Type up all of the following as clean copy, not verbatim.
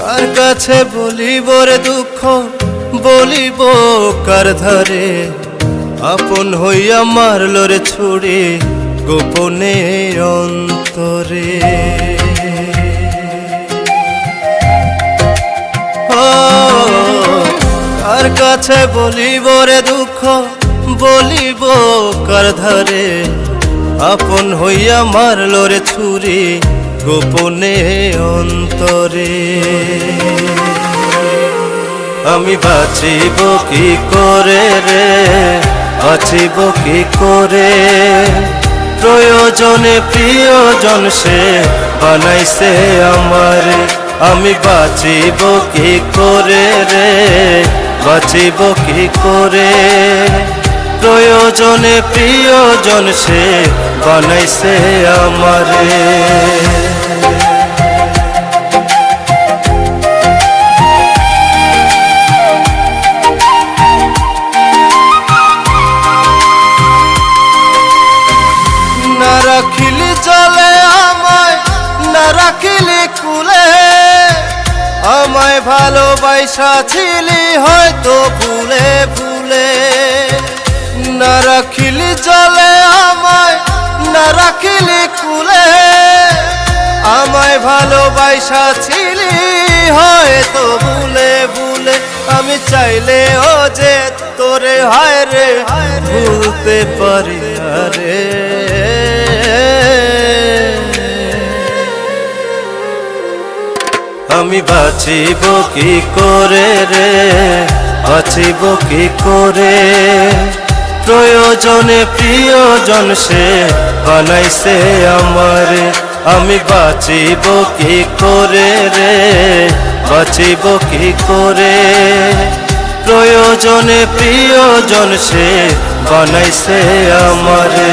কার কাছে বলিব রে দুঃখ, বলিব কার ধারে? আপন হইয়া মারল রে ছুরি গোপনে অন্তরে। কার কাছে বলিব রে দুঃখ, বলিব কার ধারে? আপন হইয়া মারল রে ছুরি গোপনে অন্তরে। আমি বাঁচিব কি করে রে, বাঁচিব কি করে? প্রয়োজনে প্রিয়জন সে বানাইছে আমারে। আমি বাঁচিব কি করে রে, বাঁচিব কি করে? প্রয়োজনে প্রিয়জন সে বানাইছে আমারে। না রাখিলি চলে আমায়, না রাখিলি কুলে। আমায় ভালোবাসা ছিলি হয়তো ভুলে ভুলে। না রাখিলি চলে আমায়, না রাখিলি কুলে। আমায় ভালোবাসা ছিলি হয়তো ভুলে ভুলে। আমি চাইলেও যে তোরে হায় রে ভুলতে পারি না রে। আমি বাঁচিব কি করে রে, বাঁচিব কি করে? প্রয়োজনে প্রিয়জন সে বানাইছে আমারে। আমি বাঁচিব কি করে রে, বাঁচিব কি করে? প্রয়োজনে প্রিয়জন সে বানাইছে আমারে।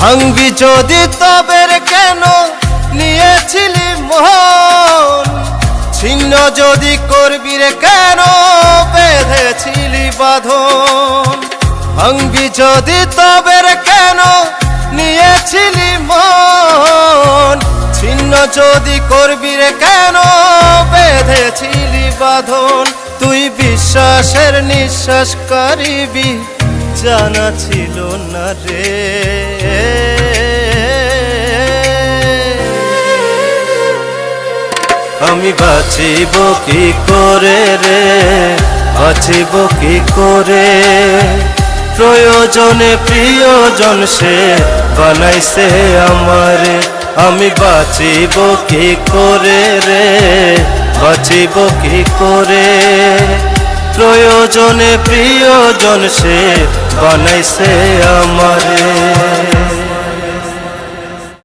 ভাঙবি যদি তবে কেন নিয়েছিলি মন? ছিন্ন যদি করবি রে কেন বেঁধেছিলি বাঁধন? ভাঙবি যদি তবে কেন নিয়েছিলি মন? ছিন্ন যদি করবি রে কেন বেঁধেছিলি বাঁধন? তুই বিশ্বাসের নিঃশ্বাস করিবি জানা ছিল না রে। আমি বাঁচিব কি করে রে, বাঁচিব কি করে? প্রয়োজনে প্রিয়জন সে বানাইছে আমারে। আমি বাঁচিব কি করে রে, বাঁচিব কি করে? প্রয়োজনে প্রিয়জন সে বানাইছে আমারে।